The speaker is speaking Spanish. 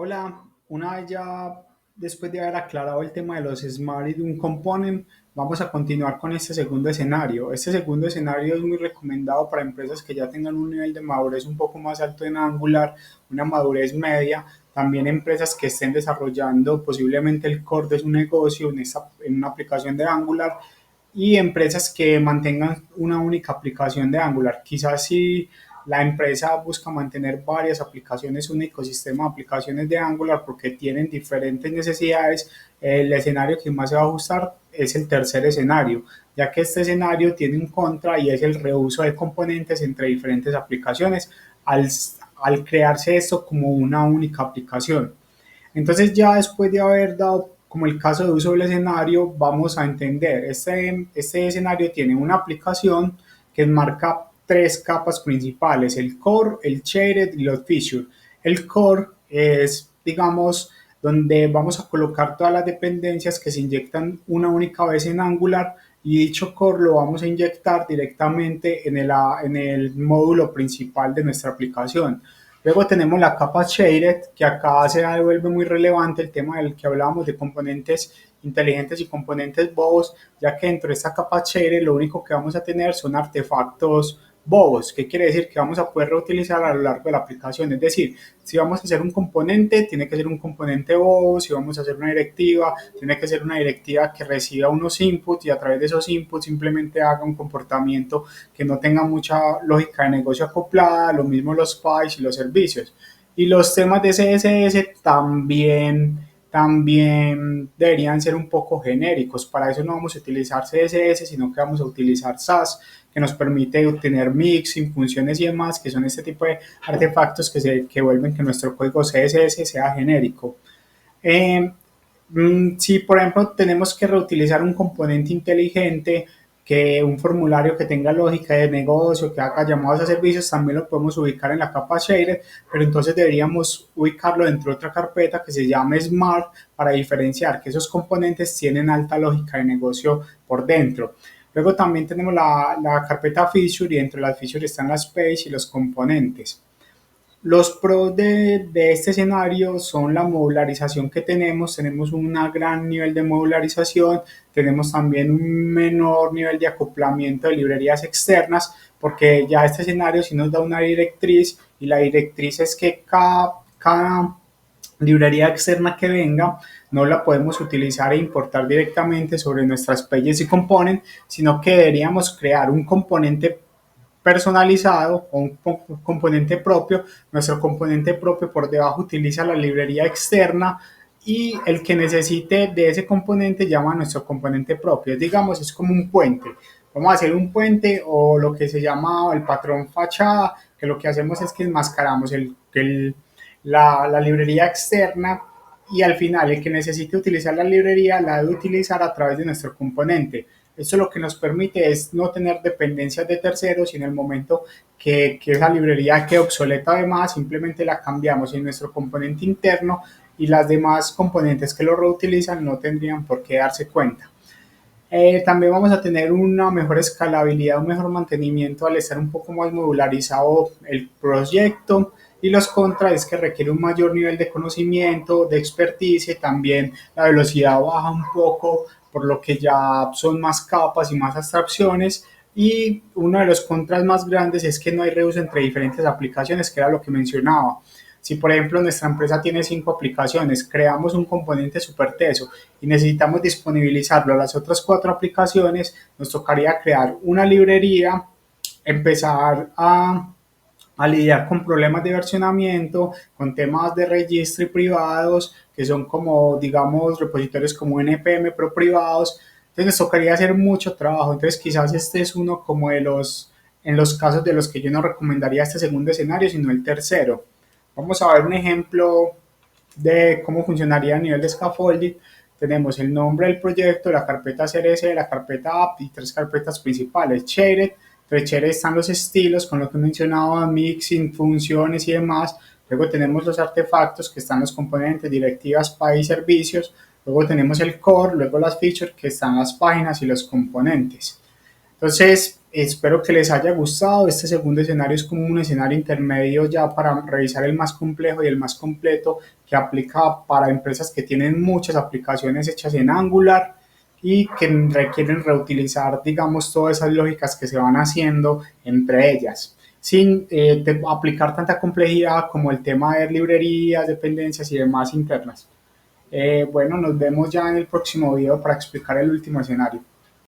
Hola, una vez ya después de haber aclarado el tema de los Smart y de un component, vamos a continuar con este segundo escenario. Este segundo escenario es muy recomendado para empresas que ya tengan un nivel de madurez un poco más alto en Angular, una madurez media, también empresas que estén desarrollando posiblemente el core de su negocio en una aplicación de Angular y empresas que mantengan una única aplicación de Angular. Quizás si la empresa busca mantener varias aplicaciones, un ecosistema de aplicaciones de Angular porque tienen diferentes necesidades, el escenario que más se va a ajustar es el tercer escenario, ya que este escenario tiene un contra y es el reuso de componentes entre diferentes aplicaciones al crearse esto como una única aplicación. Entonces ya después de haber dado como el caso de uso del escenario, vamos a entender, este escenario tiene una aplicación que enmarca tres capas principales, el core, el shared y los features. El core es, digamos, donde vamos a colocar todas las dependencias que se inyectan una única vez en Angular y dicho core lo vamos a inyectar directamente en el módulo principal de nuestra aplicación. Luego tenemos la capa Shaded, que acá se vuelve muy relevante el tema del que hablábamos de componentes inteligentes y componentes bobos, ya que dentro de esta capa Shaded lo único que vamos a tener son artefactos bobos. ¿Qué quiere decir? Que vamos a poder reutilizar a lo largo de la aplicación. Es decir, si vamos a hacer un componente, tiene que ser un componente bobo. Si vamos a hacer una directiva, tiene que ser una directiva que reciba unos inputs y a través de esos inputs simplemente haga un comportamiento que no tenga mucha lógica de negocio acoplada. Lo mismo los pipes y los servicios. Y los temas de CSS también deberían ser un poco genéricos. Para eso no vamos a utilizar CSS, sino que vamos a utilizar SAS, que nos permite obtener mixing, funciones y demás, que son este tipo de artefactos que vuelven que nuestro código CSS sea genérico. Eh, si, por ejemplo, tenemos que reutilizar un componente inteligente, que un formulario que tenga lógica de negocio, que haga llamados a servicios, también lo podemos ubicar en la capa Shader, pero entonces deberíamos ubicarlo dentro de otra carpeta que se llame Smart para diferenciar que esos componentes tienen alta lógica de negocio por dentro. Luego también tenemos la carpeta Feature y dentro de las Features están las Page y los componentes. Los pros de este escenario son la modularización que tenemos un gran nivel de modularización, tenemos también un menor nivel de acoplamiento de librerías externas, porque ya este escenario sí nos da una directriz y la directriz es que cada librería externa que venga no la podemos utilizar e importar directamente sobre nuestras pages y components, sino que deberíamos crear un componente personalizado o un componente propio. Nuestro componente propio por debajo utiliza la librería externa y el que necesite de ese componente llama a nuestro componente propio. Digamos, es como un puente. Vamos a hacer un puente o lo que se llama el patrón fachada, que lo que hacemos es que enmascaramos la librería externa y al final el que necesite utilizar la librería la debe utilizar a través de nuestro componente. Esto lo que nos permite es no tener dependencias de terceros y en el momento que esa librería quede obsoleta además, simplemente la cambiamos en nuestro componente interno y las demás componentes que lo reutilizan no tendrían por qué darse cuenta. También vamos a tener una mejor escalabilidad, un mejor mantenimiento al estar un poco más modularizado el proyecto. Y los contras es que requiere un mayor nivel de conocimiento, de experticia, y también la velocidad baja un poco, por lo que ya son más capas y más abstracciones. Y uno de los contras más grandes es que no hay reuso entre diferentes aplicaciones, que era lo que mencionaba. Si, por ejemplo, nuestra empresa tiene 5 aplicaciones, creamos un componente súper teso y necesitamos disponibilizarlo a las otras 4 aplicaciones, nos tocaría crear una librería, empezar a lidiar con problemas de versionamiento, con temas de registro y privados, que son como, digamos, repositorios como npm, pero privados. Entonces nos tocaría hacer mucho trabajo. Entonces quizás este es uno como en los casos de los que yo no recomendaría este segundo escenario, sino el tercero. Vamos a ver un ejemplo de cómo funcionaría a nivel de scaffolding. Tenemos el nombre del proyecto, la carpeta CRS, la carpeta app y 3 carpetas principales. Shared, entre Shared están los estilos, con lo que mencionaba, mixing, funciones y demás. Luego tenemos los artefactos, que están los componentes, directivas, PI y servicios. Luego tenemos el core, luego las features, que están las páginas y los componentes. Entonces, espero que les haya gustado. Este segundo escenario es como un escenario intermedio ya para revisar el más complejo y el más completo que aplica para empresas que tienen muchas aplicaciones hechas en Angular y que requieren reutilizar, digamos, todas esas lógicas que se van haciendo entre ellas, sin aplicar tanta complejidad como el tema de librerías, dependencias y demás internas. Bueno, nos vemos ya en el próximo video para explicar el último escenario.